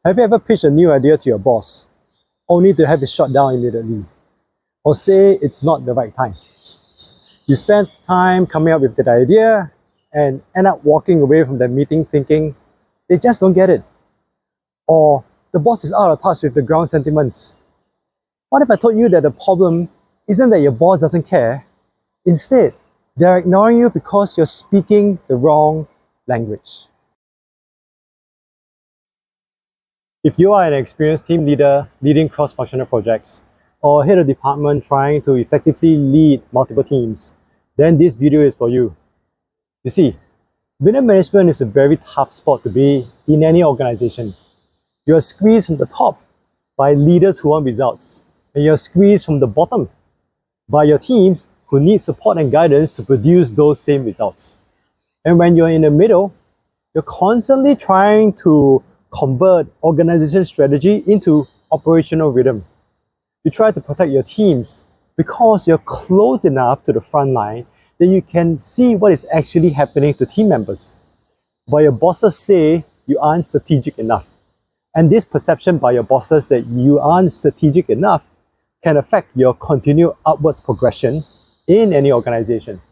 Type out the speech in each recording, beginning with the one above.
Have you ever pitched a new idea to your boss, only to have it shut down immediately? Or say it's not the right time? You spend time coming up with that idea and end up walking away from the meeting thinking they just don't get it. Or the boss is out of touch with the ground sentiments. What if I told you that the problem isn't that your boss doesn't care? Instead, they're ignoring you because you're speaking the wrong language. If you are an experienced team leader leading cross-functional projects, or head of department trying to effectively lead multiple teams, then this video is for you. You see, middle management is a very tough spot to be in any organization. You are squeezed from the top by leaders who want results, and you are squeezed from the bottom by your teams who need support and guidance to produce those same results. And when you're in the middle, you're constantly trying to convert organization strategy into operational rhythm. You try to protect your teams because you're close enough to the front line that you can see what is actually happening to team members. But your bosses say you aren't strategic enough. And this perception by your bosses that you aren't strategic enough can affect your continued upwards progression in any organization.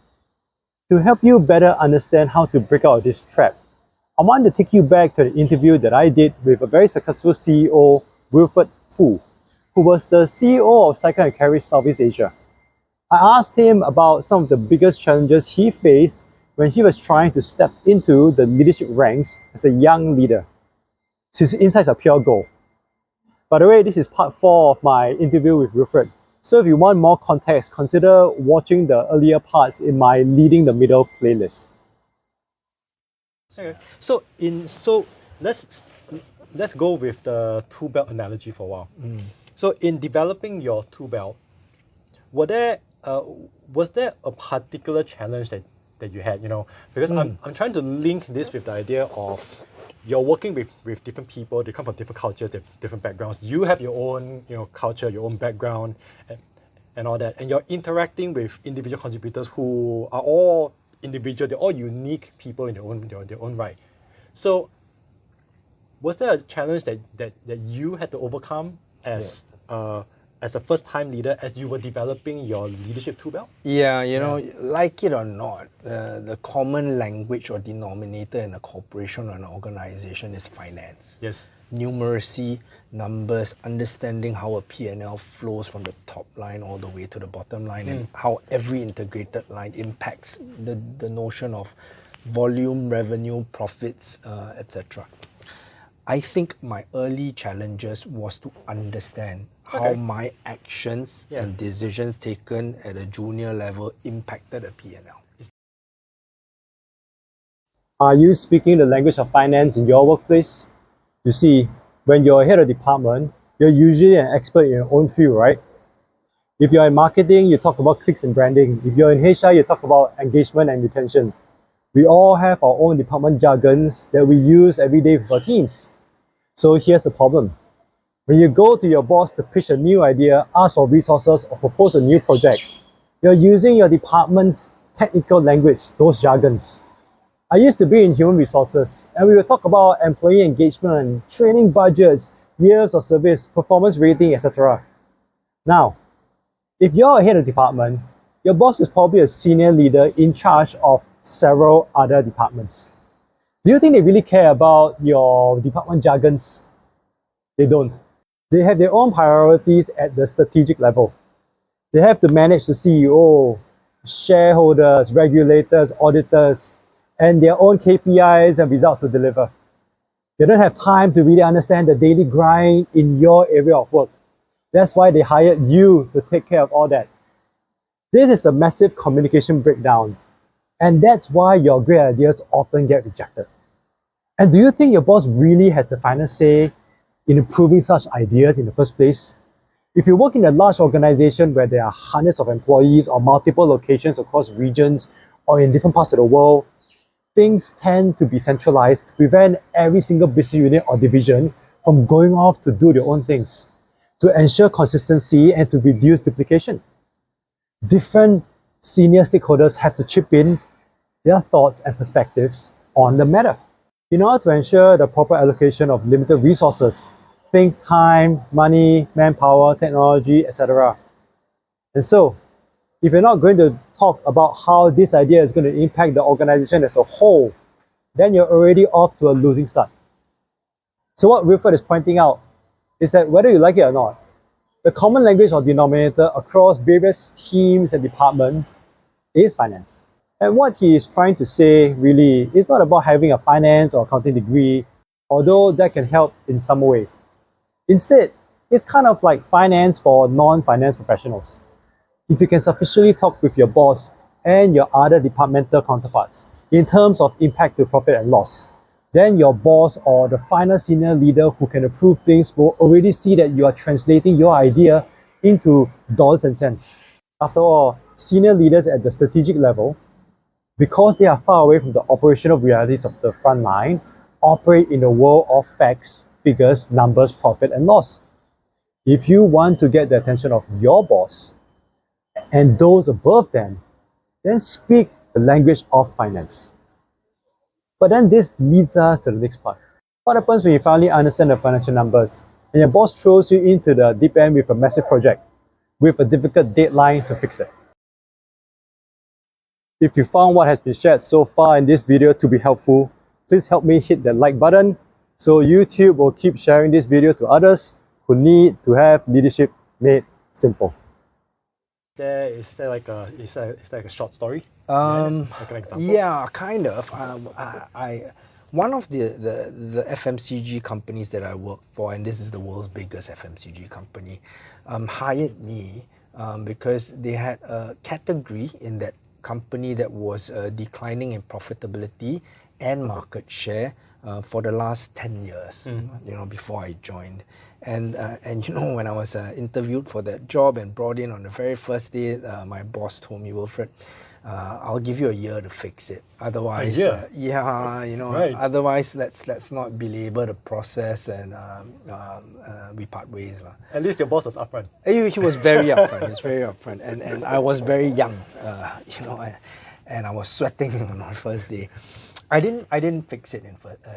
To help you better understand how to break out of this trap, I want to take you back to the interview that I did with a very successful CEO, Wilfrid, who was the CEO of Cycle and Carry Southeast Asia. I asked him about some of the biggest challenges he faced when he was trying to step into the leadership ranks as a young leader. His insights are pure gold. By the way, this is part 4 of my interview with Wilfrid. So if you want more context, consider watching the earlier parts in my Leading the Middle playlist. Okay, so let's go with the tool belt analogy for a while. So in developing your tool belt, was there a particular challenge that you had? Because I'm trying to link this with the idea of you're working with different people. They come from different cultures, different backgrounds. You have your own culture, your own background, and all that, and you're interacting with individual contributors who are all individual. They're all unique people in their own right. So, was there a challenge that you had to overcome as a first-time leader as you were developing your leadership tool belt? Yeah, like it or not, the common language or denominator in a corporation or an organization is finance. Yes. Numeracy, numbers, understanding how a P&L flows from the top line all the way to the bottom line, and how every integrated line impacts the notion of volume, revenue, profits, etc. I think my early challenges was to understand how my actions and decisions taken at a junior level impacted a P&L. Are you speaking the language of finance in your workplace? You see, when you're head of department, you're usually an expert in your own field, right? If you're in marketing, you talk about clicks and branding. If you're in HR, you talk about engagement and retention. We all have our own department jargons that we use every day with our teams. So here's the problem. When you go to your boss to pitch a new idea, ask for resources, or propose a new project, you're using your department's technical language, those jargons. I used to be in human resources, and we would talk about employee engagement, training budgets, years of service, performance rating, etc. Now, if you're a head of department, your boss is probably a senior leader in charge of several other departments. Do you think they really care about your department jargons? They don't. They have their own priorities at the strategic level. They have to manage the CEO, shareholders, regulators, auditors, and their own KPIs and results to deliver. They don't have time to really understand the daily grind in your area of work. That's why they hired you to take care of all that. This is a massive communication breakdown, and that's why your great ideas often get rejected. And do you think your boss really has the final say in improving such ideas in the first place? If you work in a large organization where there are hundreds of employees or multiple locations across regions or in different parts of the world, things tend to be centralized to prevent every single business unit or division from going off to do their own things, to ensure consistency and to reduce duplication. Different senior stakeholders have to chip in their thoughts and perspectives on the matter. In order to ensure the proper allocation of limited resources, think time, money, manpower, technology, etc. And so, if you're not going to talk about how this idea is going to impact the organization as a whole, then you're already off to a losing start. So what Wilfrid is pointing out is that whether you like it or not, the common language or denominator across various teams and departments is finance. And what he is trying to say really is not about having a finance or accounting degree, although that can help in some way. Instead, it's kind of like finance for non-finance professionals. If you can sufficiently talk with your boss and your other departmental counterparts in terms of impact to profit and loss, then your boss or the final senior leader who can approve things will already see that you are translating your idea into dollars and cents. After all, senior leaders at the strategic level, because they are far away from the operational realities of the front line, operate in a world of facts, figures, numbers, profit and loss. If you want to get the attention of your boss and those above them, then speak the language of finance. But then this leads us to the next part. What happens when you finally understand the financial numbers and your boss throws you into the deep end with a massive project with a difficult deadline to fix it? If you found what has been shared so far in this video to be helpful, please help me hit the like button so YouTube will keep sharing this video to others who need to have leadership made simple. Is there like a short story? Like an example? Yeah, kind of. One of the FMCG companies that I work for, and this is the world's biggest FMCG company, hired me because they had a category in that company that was declining in profitability and market share for the last 10 years, before I joined. And when I was interviewed for that job and brought in on the very first day, my boss told me, Wilfrid, I'll give you a year to fix it. Otherwise, Right. Otherwise let's not belabor the process and we part ways. At least your boss was upfront. He was very upfront. He was very upfront, and I was very young, and I was sweating on my first day. I didn't fix it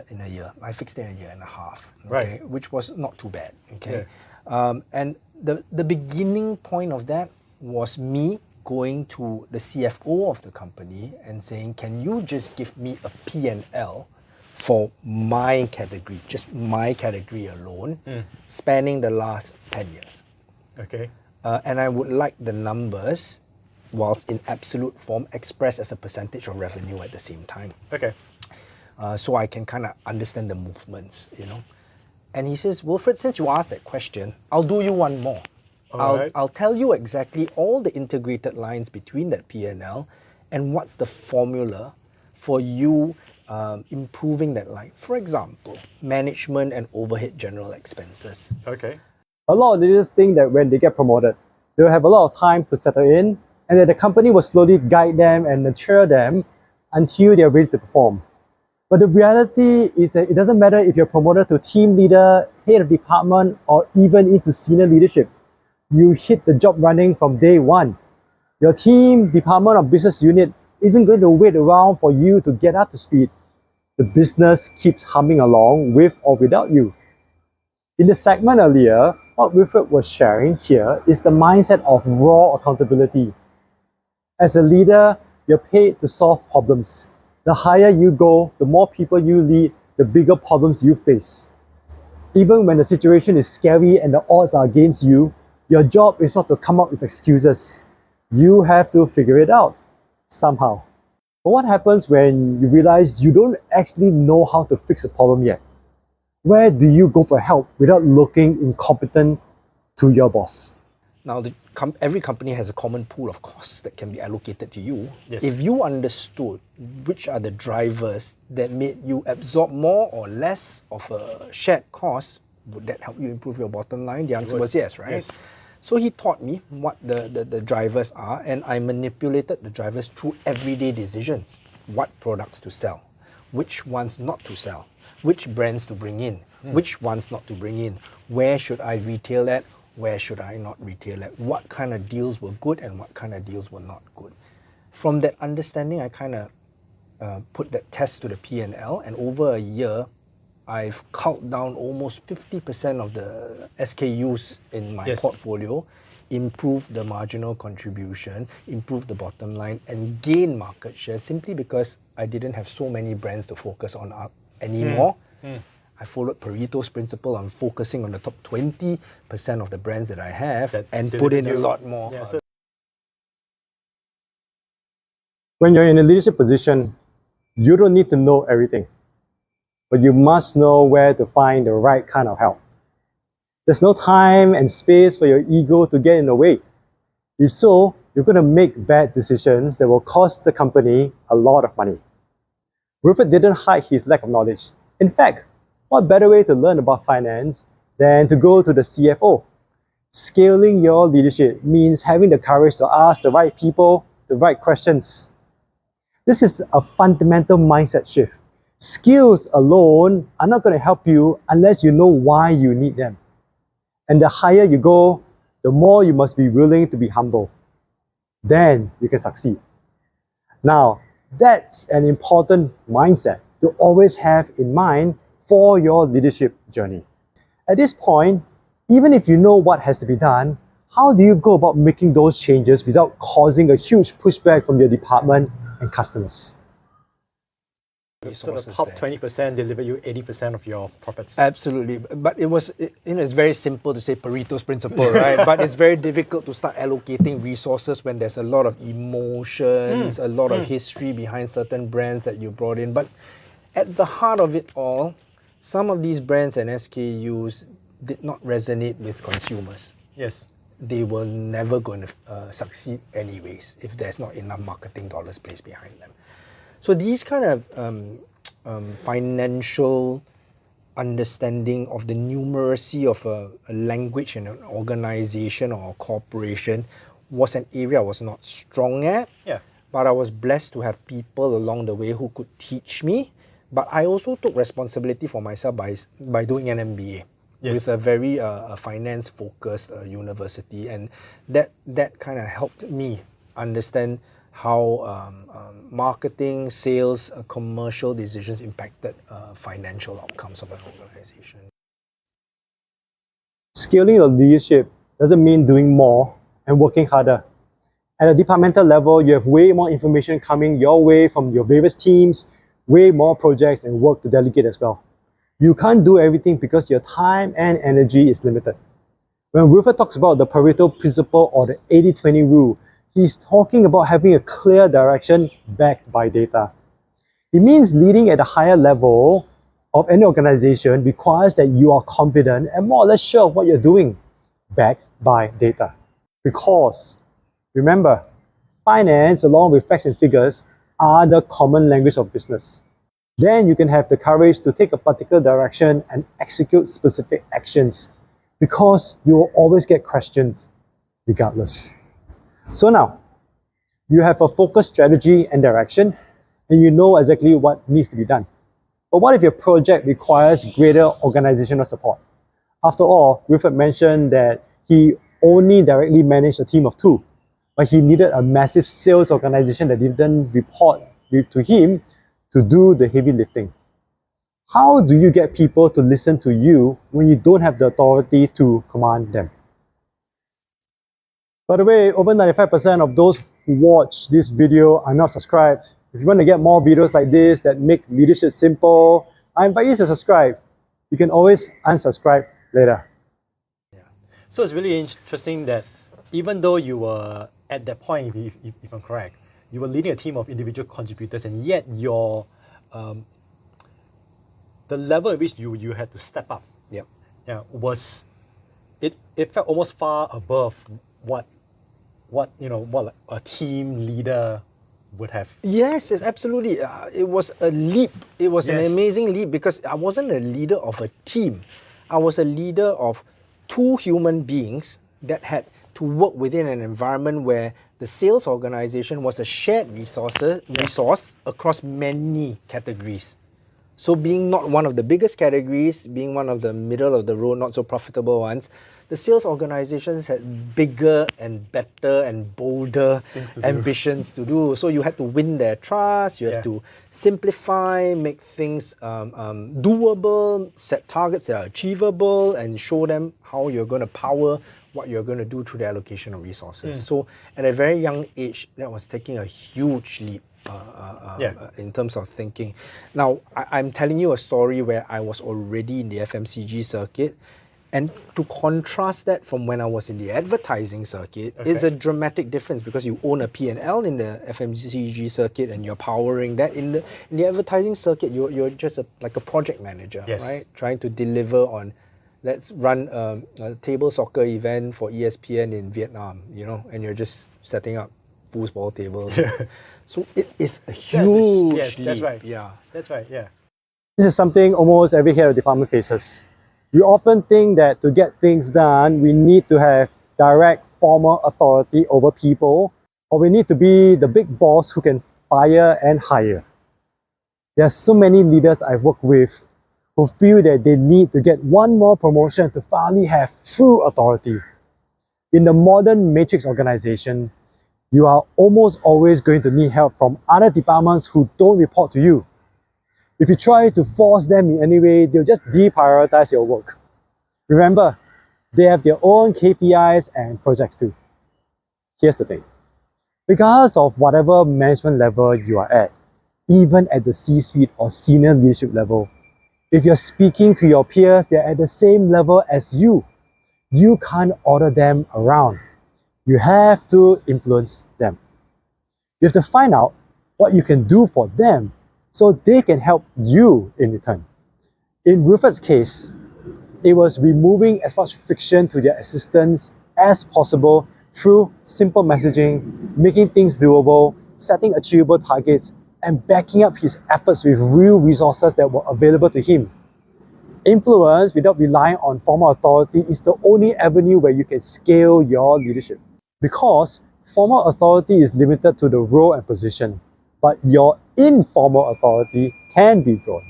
in a year. I fixed it in a year and a half. Okay, Right. which was not too bad. Okay, Yeah. and the beginning point of that was me going to the CFO of the company and saying, can you just give me a P&L for my category, just my category alone, spanning the last 10 years. Okay. And I would like the numbers, whilst in absolute form, expressed as a percentage of revenue at the same time. Okay. So I can kind of understand the movements, And he says, Wilfrid, since you asked that question, I'll do you one more. Alright. I'll tell you exactly all the integrated lines between that P&L and what's the formula for you improving that line. For example, management and overhead general expenses. Okay. A lot of leaders think that when they get promoted, they'll have a lot of time to settle in and that the company will slowly guide them and nurture them until they're ready to perform. But the reality is that it doesn't matter if you're promoted to team leader, head of department, or even into senior leadership. You hit the job running from day one. Your team, department, or business unit isn't going to wait around for you to get up to speed. The business keeps humming along with or without you. In the segment earlier, what Wilfrid was sharing here is the mindset of raw accountability. As a leader, you're paid to solve problems. The higher you go, the more people you lead, the bigger problems you face. Even when the situation is scary and the odds are against you, your job is not to come up with excuses. You have to figure it out somehow. But what happens when you realize you don't actually know how to fix a problem yet? Where do you go for help without looking incompetent to your boss? Now, every company has a common pool of costs that can be allocated to you. Yes. If you understood which are the drivers that made you absorb more or less of a shared cost, would that help you improve your bottom line? The answer was yes, right? Yes. So he taught me what the drivers are, and I manipulated the drivers through everyday decisions. What products to sell, which ones not to sell, which brands to bring in, which ones not to bring in, where should I retail at, where should I not retail at, what kind of deals were good and what kind of deals were not good. From that understanding, I kind of put that test to the P&L, and over a year, I've culled down almost 50% of the SKUs in my Yes. portfolio, improved the marginal contribution, improved the bottom line, and gained market share simply because I didn't have so many brands to focus on anymore. I followed Pareto's principle on focusing on the top 20% of the brands that I have That and deliver put in a you- lot more. Yeah, so When you're in a leadership position, you don't need to know everything, but you must know where to find the right kind of help. There's no time and space for your ego to get in the way. If so, you're going to make bad decisions that will cost the company a lot of money. Wilfrid didn't hide his lack of knowledge. In fact, what better way to learn about finance than to go to the CFO? Scaling your leadership means having the courage to ask the right people the right questions. This is a fundamental mindset shift. Skills alone are not going to help you unless you know why you need them. And the higher you go, the more you must be willing to be humble. Then you can succeed. Now, that's an important mindset to always have in mind for your leadership journey. At this point, even if you know what has to be done, how do you go about making those changes without causing a huge pushback from your department and customers? so the Resources top there. 20% deliver you 80% of your profits. Absolutely, but it's very simple to say Pareto's principle, right? But it's very difficult to start allocating resources when there's a lot of emotions, a lot of history behind certain brands that you brought in. But at the heart of it all, some of these brands and SKUs did not resonate with consumers. Yes. They were never going to succeed anyways if there's not enough marketing dollars placed behind them. So these kind of financial understanding of the numeracy of a language in an organization or a corporation was an area I was not strong at. Yeah. But I was blessed to have people along the way who could teach me. But I also took responsibility for myself by doing an MBA. Yes. With a very finance-focused university, and that kind of helped me understand how marketing, sales, commercial decisions impacted financial outcomes of an organization. Scaling your leadership doesn't mean doing more and working harder. At a departmental level, you have way more information coming your way from your various teams, way more projects and work to delegate as well. You can't do everything because your time and energy is limited. When Wilfrid talks about the Pareto principle or the 80-20 rule, he's talking about having a clear direction backed by data. It means leading at a higher level of any organization requires that you are confident and more or less sure of what you're doing, backed by data. Because, remember, finance along with facts and figures are the common language of business. Then you can have the courage to take a particular direction and execute specific actions because you will always get questions regardless. So now, you have a focused strategy and direction and you know exactly what needs to be done. But what if your project requires greater organizational support? After all, Wilfrid mentioned that he only directly managed a team of 2, but he needed a massive sales organization that didn't report to him to do the heavy lifting. How do you get people to listen to you when you don't have the authority to command them? By the way, over 95% of those who watch this video are not subscribed. If you want to get more videos like this that make leadership simple, I invite you to subscribe. You can always unsubscribe later. So it's really interesting that even though you were at that point, if I'm correct, you were leading a team of individual contributors, and yet your the level at which you had to step up, Yep. was it felt almost far above what a team leader would have. Yes, absolutely. It was a leap. It was an Yes. amazing leap because I wasn't a leader of a team. I was a leader of 2 human beings that had to work within an environment where the sales organization was a shared resource across many categories. So being not one of the biggest categories, being one of the middle of the road, not so profitable ones, the sales organizations had bigger and better and bolder ambitions to do. So you had to win their trust, you have to simplify, make things doable, set targets that are achievable, and show them how you're going to power what you're going to do through the allocation of resources. So at a very young age, that was taking a huge leap. In terms of thinking. Now, I'm telling you a story where I was already in the FMCG circuit, and to contrast that from when I was in the advertising circuit, it's a dramatic difference because you own a P&L in the FMCG circuit and you're powering that. In the advertising circuit, you're just like a project manager, right? Trying to deliver on, let's run a table soccer event for ESPN in Vietnam, and you're just setting up foosball tables. So it is a huge leap. That's right. Yeah. That's right, yeah. This is something almost every head of department faces. We often think that to get things done, we need to have direct formal authority over people, or we need to be the big boss who can fire and hire. There are so many leaders I've worked with who feel that they need to get one more promotion to finally have true authority. In the modern matrix organization, you are almost always going to need help from other departments who don't report to you. If you try to force them in any way, they'll just deprioritize your work. Remember, they have their own KPIs and projects too. Here's the thing. Regardless of whatever management level you are at, even at the C-suite or senior leadership level, if you're speaking to your peers, they're at the same level as you. You can't order them around. You have to influence them. You have to find out what you can do for them so they can help you in return. In Wilfrid's case, it was removing as much friction to their assistants as possible through simple messaging, making things doable, setting achievable targets, and backing up his efforts with real resources that were available to him. Influence without relying on formal authority is the only avenue where you can scale your leadership. Because formal authority is limited to the role and position, but your informal authority can be grown.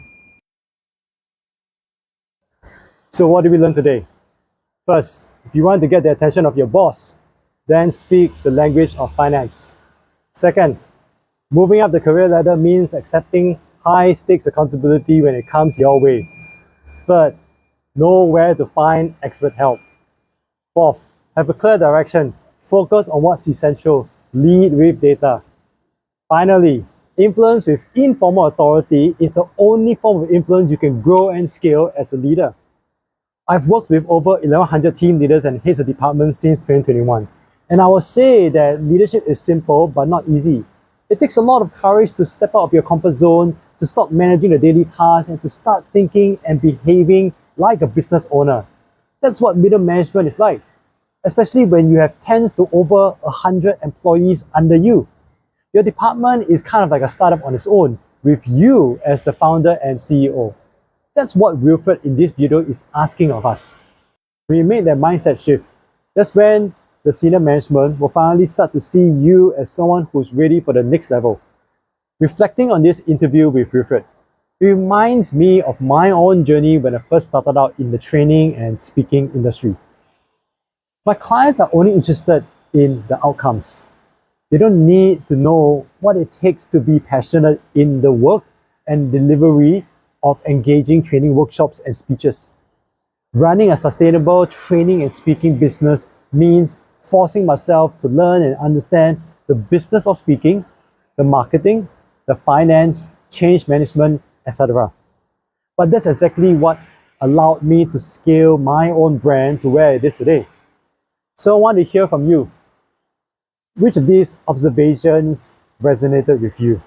So what did we learn today? First, if you want to get the attention of your boss, then speak the language of finance. Second, moving up the career ladder means accepting high-stakes accountability when it comes your way. Third, know where to find expert help. Fourth, have a clear direction. Focus on what's essential. Lead with data. Finally, influence with informal authority is the only form of influence you can grow and scale as a leader. I've worked with over 1,100 team leaders and heads of departments since 2021. And I will say that leadership is simple but not easy. It takes a lot of courage to step out of your comfort zone, to stop managing the daily tasks, and to start thinking and behaving like a business owner. That's what middle management is like, especially when you have tens to over 100 employees under you. Your department is kind of like a startup on its own, with you as the founder and CEO. That's what Wilfrid in this video is asking of us. When you make that mindset shift, that's when the senior management will finally start to see you as someone who's ready for the next level. Reflecting on this interview with Wilfrid, it reminds me of my own journey when I first started out in the training and speaking industry. My clients are only interested in the outcomes. They don't need to know what it takes to be passionate in the work and delivery of engaging training workshops and speeches. Running a sustainable training and speaking business means forcing myself to learn and understand the business of speaking, the marketing, the finance, change management, etc. But that's exactly what allowed me to scale my own brand to where it is today. So I want to hear from you. Which of these observations resonated with you?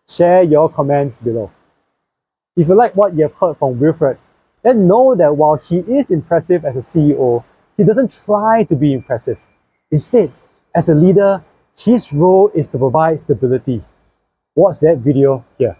Share your comments below. If you like what you have heard from Wilfrid, then know that while he is impressive as a CEO, he doesn't try to be impressive. Instead, as a leader, his role is to provide stability. Watch that video here.